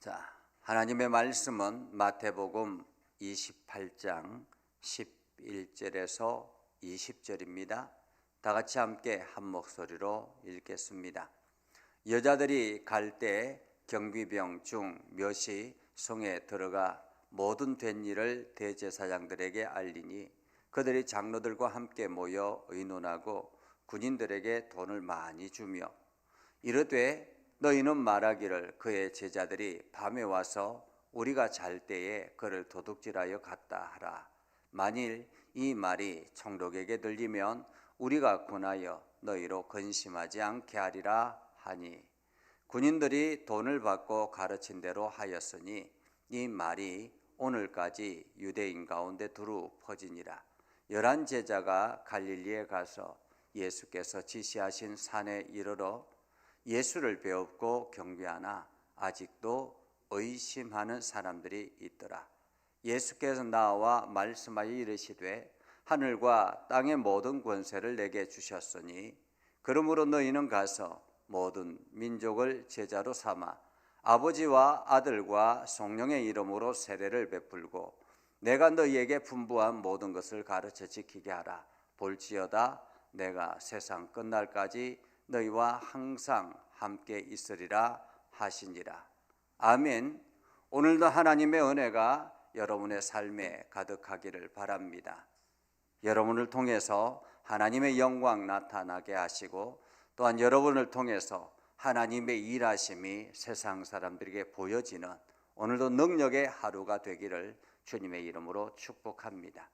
자, 하나님의 말씀은 마태복음 28장 11절에서 20절입니다. 다 같이 함께 한 목소리로 읽겠습니다. 여자들이 갈 때 경비병 중 몇이 성에 들어가 모든 된 일을 대제사장들에게 알리니 그들이 장로들과 함께 모여 의논하고 군인들에게 돈을 많이 주며 이르되 너희는 말하기를 그의 제자들이 밤에 와서 우리가 잘 때에 그를 도둑질하여 갔다 하라. 만일 이 말이 총독에게 들리면 우리가 권하여 너희로 근심하지 않게 하리라 하니 군인들이 돈을 받고 가르친 대로 하였으니 이 말이 오늘까지 유대인 가운데 두루 퍼지니라. 11 제자가 갈릴리에 가서 예수께서 지시하신 산에 이르러 예수를 배웁고 경배하나 아직도 의심하는 사람들이 있더라. 예수께서 나와 말씀하여 이르시되 하늘과 땅의 모든 권세를 내게 주셨으니 그러므로 너희는 가서 모든 민족을 제자로 삼아 아버지와 아들과 성령의 이름으로 세례를 베풀고 내가 너희에게 분부한 모든 것을 가르쳐 지키게 하라. 볼지어다 내가 세상 끝날까지 너희와 항상 함께 있으리라 하시니라. 아멘. 오늘도 하나님의 은혜가 여러분의 삶에 가득하기를 바랍니다. 여러분을 통해서 하나님의 영광 나타나게 하시고 또한 여러분을 통해서 하나님의 일하심이 세상 사람들에게 보여지는 오늘도 능력의 하루가 되기를 주님의 이름으로 축복합니다.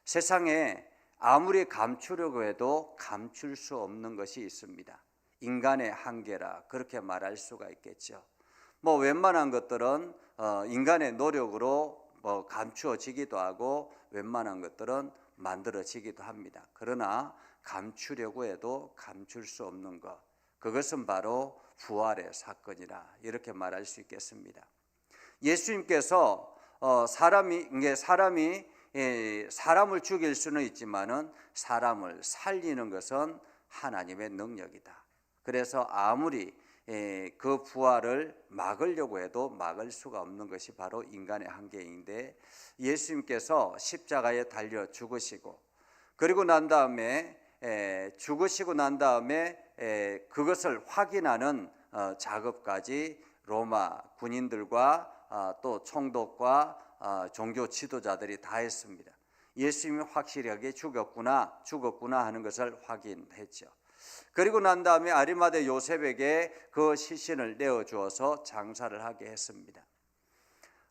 세상에 아무리 감추려고 해도 감출 수 없는 것이 있습니다. 인간의 한계라 그렇게 말할 수가 있겠죠. 웬만한 것들은 인간의 노력으로 감추어지기도 하고 웬만한 것들은 만들어지기도 합니다. 그러나 감추려고 해도 감출 수 없는 것, 그것은 바로 부활의 사건이라 이렇게 말할 수 있겠습니다. 예수님께서 사람을 죽일 수는 있지만은 사람을 살리는 것은 하나님의 능력이다. 그래서 아무리 그 부활을 막으려고 해도 막을 수가 없는 것이 바로 인간의 한계인데 예수님께서 십자가에 달려 죽으시고 그리고 난 다음에 죽으시고 난 다음에 그것을 확인하는 작업까지 로마 군인들과 또 총독과 종교 지도자들이 다 했습니다. 예수님이 확실하게 죽었구나 하는 것을 확인했죠. 그리고 난 다음에 아리마대 요셉에게 그 시신을 내어주어서 장사를 하게 했습니다.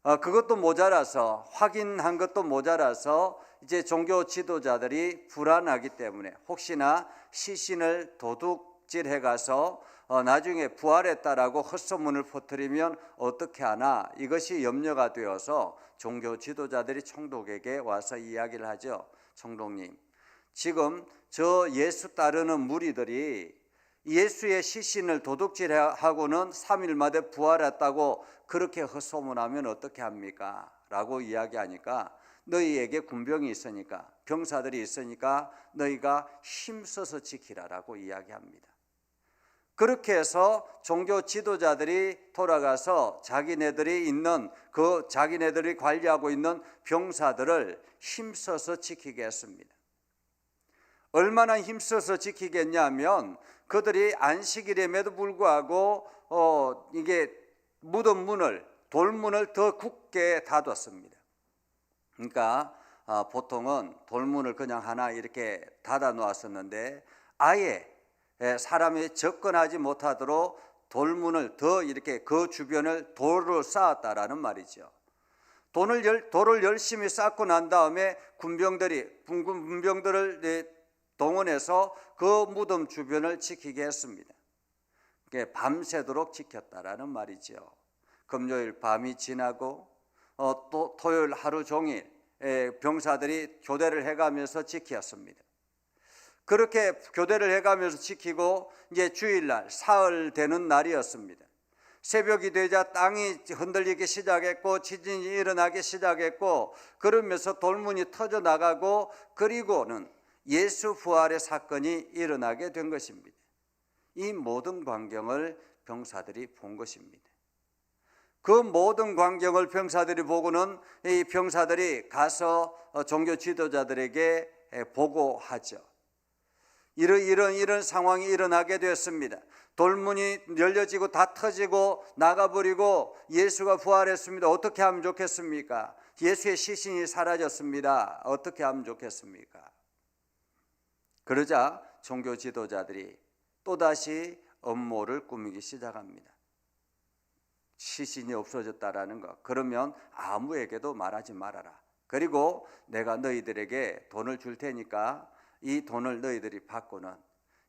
그것도 모자라서 확인한 것도 모자라서 이제 종교 지도자들이 불안하기 때문에 혹시나 시신을 도둑질해 가서 나중에 부활했다라고 헛소문을 퍼뜨리면 어떻게 하나 이것이 염려가 되어서 종교 지도자들이 총독에게 와서 이야기를 하죠. 총독님, 지금 저 예수 따르는 무리들이 예수의 시신을 도둑질하고는 3일 만에 부활했다고 그렇게 헛소문하면 어떻게 합니까? 라고 이야기하니까 너희에게 군병이 있으니까 병사들이 있으니까 너희가 힘써서 지키라라고 이야기합니다. 그렇게 해서 종교 지도자들이 돌아가서 자기네들이 관리하고 있는 병사들을 힘써서 지키게 했습니다. 얼마나 힘써서 지키겠냐면 그들이 안식일임에도 불구하고 이게 무덤 문을 돌문을 더 굳게 닫았습니다. 그러니까 보통은 돌문을 그냥 하나 이렇게 닫아 놓았었는데 아예 사람이 접근하지 못하도록 돌문을 더 이렇게 그 주변을 돌을 쌓았다라는 말이죠. 돌을 열심히 쌓고 난 다음에 군병들을 동원해서 그 무덤 주변을 지키게 했습니다. 밤새도록 지켰다라는 말이죠. 금요일 밤이 지나고 또 토요일 하루 종일 병사들이 교대를 해가면서 지켰습니다. 그렇게 교대를 해가면서 지키고 이제 주일날 사흘 되는 날이었습니다. 새벽이 되자 땅이 흔들리기 시작했고 지진이 일어나기 시작했고 그러면서 돌문이 터져 나가고 그리고는 예수 부활의 사건이 일어나게 된 것입니다. 이 모든 광경을 병사들이 본 것입니다. 그 모든 광경을 병사들이 보고는 이 병사들이 가서 종교 지도자들에게 보고하죠. 이런 상황이 일어나게 되었습니다. 돌문이 열려지고 다 터지고 나가버리고 예수가 부활했습니다. 어떻게 하면 좋겠습니까? 예수의 시신이 사라졌습니다. 어떻게 하면 좋겠습니까? 그러자 종교 지도자들이 또다시 음모를 꾸미기 시작합니다. 시신이 없어졌다라는 것. 그러면 아무에게도 말하지 말아라. 그리고 내가 너희들에게 돈을 줄 테니까 이 돈을 너희들이 받고는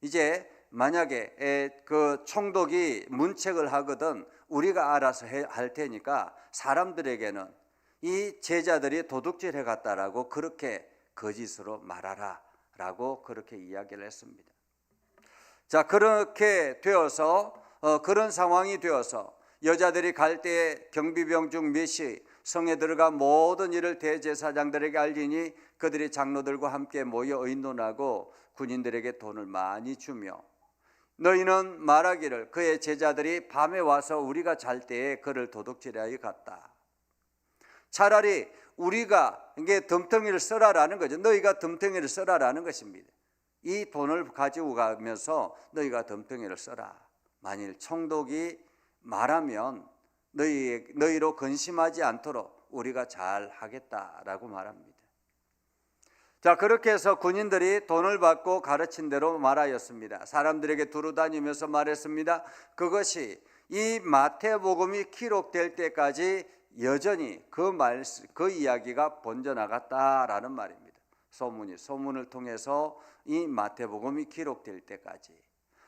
이제 만약에 그 총독이 문책을 하거든 우리가 알아서 할 테니까 사람들에게는 이 제자들이 도둑질 해갔다라고 그렇게 거짓으로 말하라 라고 그렇게 이야기를 했습니다. 자, 그렇게 되어서 그런 상황이 되어서 여자들이 갈 때에 경비병 중 몇이 성에 들어가 모든 일을 대제사장들에게 알리니 그들이 장로들과 함께 모여 의논하고 군인들에게 돈을 많이 주며 너희는 말하기를 그의 제자들이 밤에 와서 우리가 잘 때에 그를 도둑질하여 갔다. 차라리 우리가 이게 덤텅이를 써라라는 거죠. 너희가 덤텅이를 써라라는 것입니다. 이 돈을 가지고 가면서 너희가 덤텅이를 써라. 만일 총독이 말하면 너희로 근심하지 않도록 우리가 잘 하겠다라고 말합니다. 자, 그렇게 해서 군인들이 돈을 받고 가르친 대로 말하였습니다. 사람들에게 두루 다니면서 말했습니다. 그것이 이 마태복음이 기록될 때까지 여전히 그 이야기가 번져나갔다라는 말입니다. 소문을 통해서 이 마태복음이 기록될 때까지.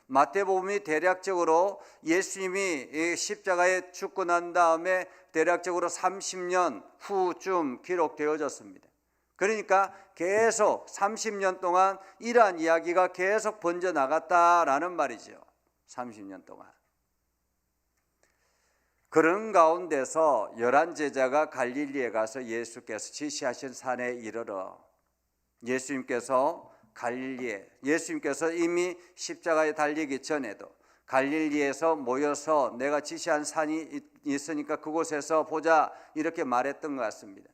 마태복음이 대략적으로 예수님이 십자가에 죽고 난 다음에 대략적으로 30년 후쯤 기록되어졌습니다. 그러니까 계속 30년 동안 이러한 이야기가 계속 번져나갔다라는 말이죠. 30년 동안. 그런 가운데서 11제자가 갈릴리에 가서 예수께서 지시하신 산에 이르러 예수님께서 이미 십자가에 달리기 전에도 갈릴리에서 모여서 내가 지시한 산이 있으니까 그곳에서 보자 이렇게 말했던 것 같습니다.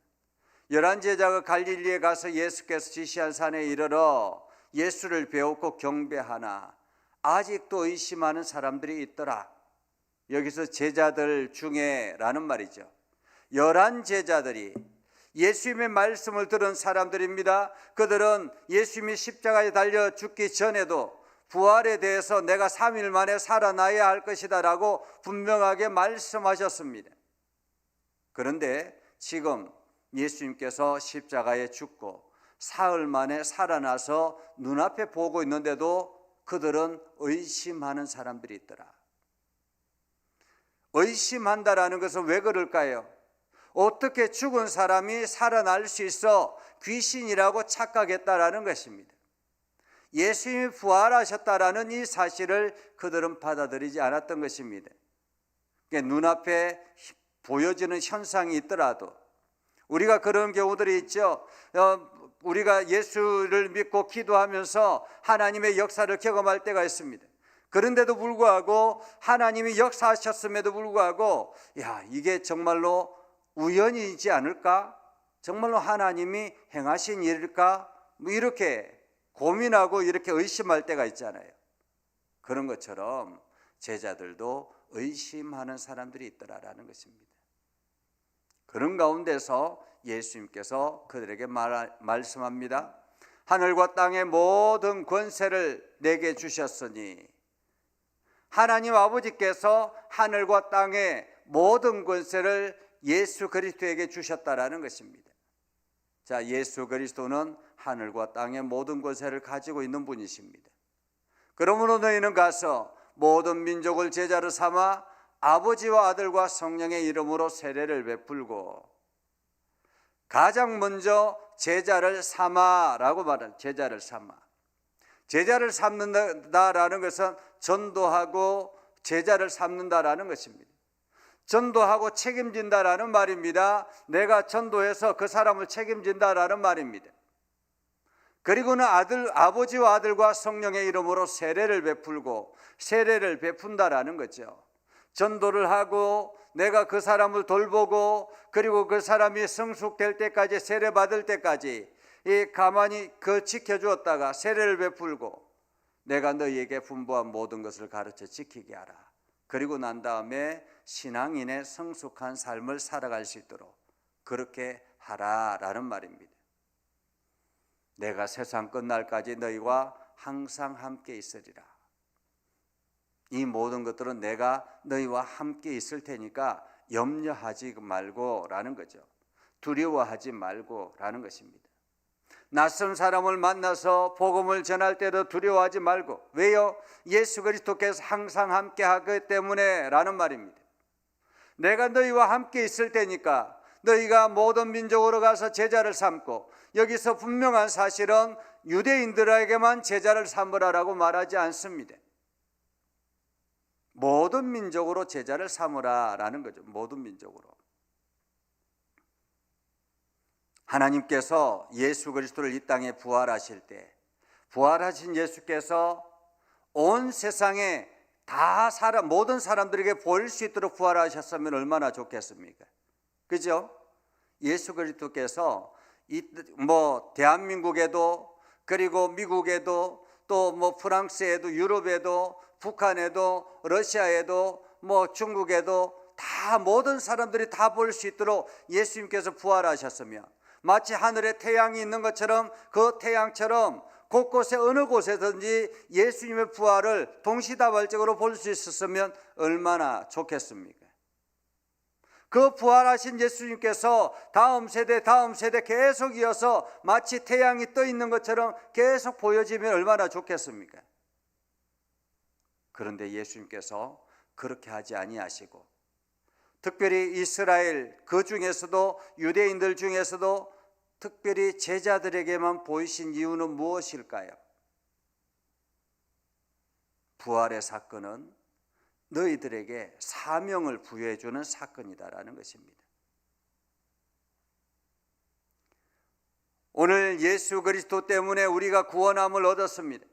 11제자가 갈릴리에 가서 예수께서 지시한 산에 이르러 예수를 배웠고 경배하나 아직도 의심하는 사람들이 있더라. 여기서 제자들 중에 라는 말이죠. 11제자들이 예수님의 말씀을 들은 사람들입니다. 그들은 예수님이 십자가에 달려 죽기 전에도 부활에 대해서 내가 3일 만에 살아나야 할 것이다 라고 분명하게 말씀하셨습니다. 그런데 지금 예수님께서 십자가에 죽고 사흘 만에 살아나서 눈앞에 보고 있는데도 그들은 의심하는 사람들이 있더라. 의심한다라는 것은 왜 그럴까요? 어떻게 죽은 사람이 살아날 수 있어 귀신이라고 착각했다라는 것입니다. 예수님이 부활하셨다라는 이 사실을 그들은 받아들이지 않았던 것입니다. 눈앞에 보여지는 현상이 있더라도 우리가 그런 경우들이 있죠. 우리가 예수를 믿고 기도하면서 하나님의 역사를 경험할 때가 있습니다. 그런데도 불구하고 하나님이 역사하셨음에도 불구하고 이게 정말로 우연이지 않을까? 정말로 하나님이 행하신 일일까? 이렇게 고민하고 이렇게 의심할 때가 있잖아요. 그런 것처럼 제자들도 의심하는 사람들이 있더라라는 것입니다. 그런 가운데서 예수님께서 그들에게 말씀합니다. 하늘과 땅의 모든 권세를 내게 주셨으니 하나님 아버지께서 하늘과 땅의 모든 권세를 예수 그리스도에게 주셨다라는 것입니다. 자, 예수 그리스도는 하늘과 땅의 모든 권세를 가지고 있는 분이십니다. 그러므로 너희는 가서 모든 민족을 제자로 삼아 아버지와 아들과 성령의 이름으로 세례를 베풀고 가장 먼저 제자를 삼아라고 말합니다. 제자를 삼아. 제자를 삼는다라는 것은 전도하고 제자를 삼는다라는 것입니다. 전도하고 책임진다라는 말입니다. 내가 전도해서 그 사람을 책임진다라는 말입니다. 그리고는 아버지와 아들과 성령의 이름으로 세례를 베풀고 세례를 베푼다라는 거죠. 전도를 하고 내가 그 사람을 돌보고 그리고 그 사람이 성숙될 때까지, 세례받을 때까지 가만히 지켜주었다가 세례를 베풀고 내가 너희에게 분부한 모든 것을 가르쳐 지키게 하라. 그리고 난 다음에 신앙인의 성숙한 삶을 살아갈 수 있도록 그렇게 하라라는 말입니다. 내가 세상 끝날까지 너희와 항상 함께 있으리라. 이 모든 것들은 내가 너희와 함께 있을 테니까 염려하지 말고라는 거죠. 두려워하지 말고라는 것입니다. 낯선 사람을 만나서 복음을 전할 때도 두려워하지 말고. 왜요? 예수 그리스도께서 항상 함께 하기 때문에 라는 말입니다. 내가 너희와 함께 있을 테니까 너희가 모든 민족으로 가서 제자를 삼고, 여기서 분명한 사실은 유대인들에게만 제자를 삼으라라고 말하지 않습니다. 모든 민족으로 제자를 삼으라라는 거죠. 모든 민족으로. 하나님께서 예수 그리스도를 이 땅에 부활하실 때, 부활하신 예수께서 온 세상에 모든 사람들에게 보일 수 있도록 부활하셨으면 얼마나 좋겠습니까? 그죠? 예수 그리스도께서 대한민국에도, 그리고 미국에도, 또 프랑스에도, 유럽에도, 북한에도, 러시아에도, 중국에도 다 모든 사람들이 다 볼 수 있도록 예수님께서 부활하셨으면, 마치 하늘에 태양이 있는 것처럼 그 태양처럼 곳곳에 어느 곳에든지 예수님의 부활을 동시다발적으로 볼 수 있었으면 얼마나 좋겠습니까? 그 부활하신 예수님께서 다음 세대 계속 이어서 마치 태양이 떠 있는 것처럼 계속 보여지면 얼마나 좋겠습니까? 그런데 예수님께서 그렇게 하지 아니하시고, 특별히 이스라엘 그 중에서도, 유대인들 중에서도 특별히 제자들에게만 보이신 이유는 무엇일까요? 부활의 사건은 너희들에게 사명을 부여해 주는 사건이다라는 것입니다. 오늘 예수 그리스도 때문에 우리가 구원함을 얻었습니다.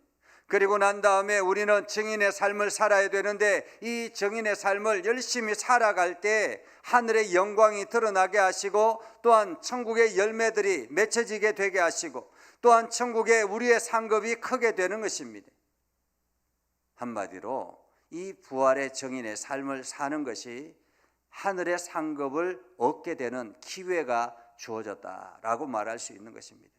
그리고 난 다음에 우리는 증인의 삶을 살아야 되는데, 이 증인의 삶을 열심히 살아갈 때 하늘의 영광이 드러나게 하시고, 또한 천국의 열매들이 맺혀지게 되게 하시고, 또한 천국에 우리의 상급이 크게 되는 것입니다. 한마디로 이 부활의 증인의 삶을 사는 것이 하늘의 상급을 얻게 되는 기회가 주어졌다라고 말할 수 있는 것입니다.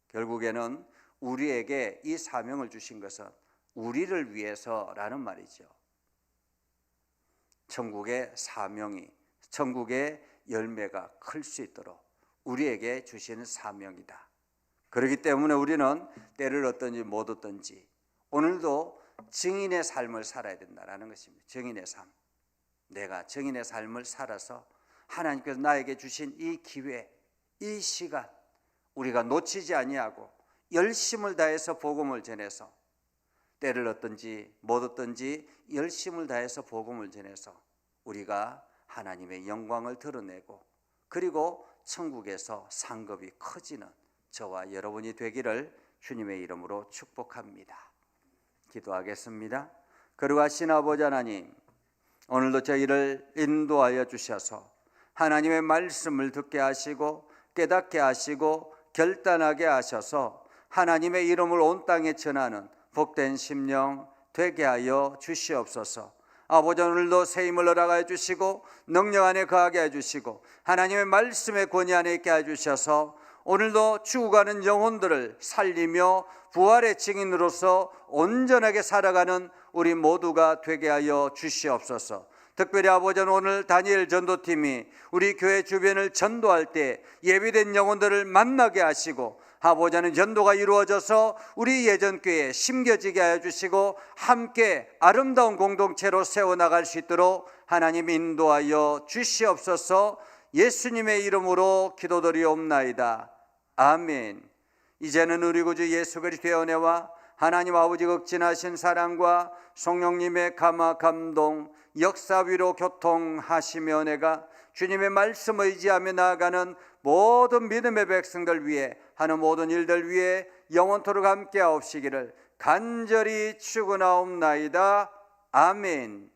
결국에는 우리에게 이 사명을 주신 것은 우리를 위해서라는 말이죠. 천국의 사명이, 천국의 열매가 클 수 있도록 우리에게 주시는 사명이다. 그렇기 때문에 우리는 때를 얻든지 못 얻든지 오늘도 증인의 삶을 살아야 된다는 것입니다. 증인의 삶. 내가 증인의 삶을 살아서 하나님께서 나에게 주신 이 기회, 이 시간 우리가 놓치지 아니하고 열심을 다해서 복음을 전해서, 때를 얻든지 못 얻든지 열심을 다해서 복음을 전해서 우리가 하나님의 영광을 드러내고, 그리고 천국에서 상급이 커지는 저와 여러분이 되기를 주님의 이름으로 축복합니다. 기도하겠습니다. 거룩하신 아버지 하나님, 오늘도 저희를 인도하여 주셔서 하나님의 말씀을 듣게 하시고 깨닫게 하시고 결단하게 하셔서 하나님의 이름을 온 땅에 전하는 복된 심령 되게 하여 주시옵소서. 아버지, 오늘도 새 힘을 허락하여 주시고 능력 안에 거하게 해주시고 하나님의 말씀의 권위 안에 있게 해주셔서 오늘도 죽어가는 영혼들을 살리며 부활의 증인으로서 온전하게 살아가는 우리 모두가 되게 하여 주시옵소서. 특별히 아버지는 오늘 다니엘 전도팀이 우리 교회 주변을 전도할 때 예비된 영혼들을 만나게 하시고, 아버지는 전도가 이루어져서 우리 예전교회에 심겨지게 하여 주시고 함께 아름다운 공동체로 세워나갈 수 있도록 하나님 인도하여 주시옵소서. 예수님의 이름으로 기도드리옵나이다. 아멘. 이제는 우리 구주 예수 그리스도의 은혜와 하나님 아버지 극진하신 사랑과 성령님의 감화 감동 역사 위로 교통하시며 은혜가 주님의 말씀을 의지하며 나아가는 모든 믿음의 백성들 위해 하는 모든 일들 위해 영원토록 함께 하옵시기를 간절히 축원하옵나이다. 아멘.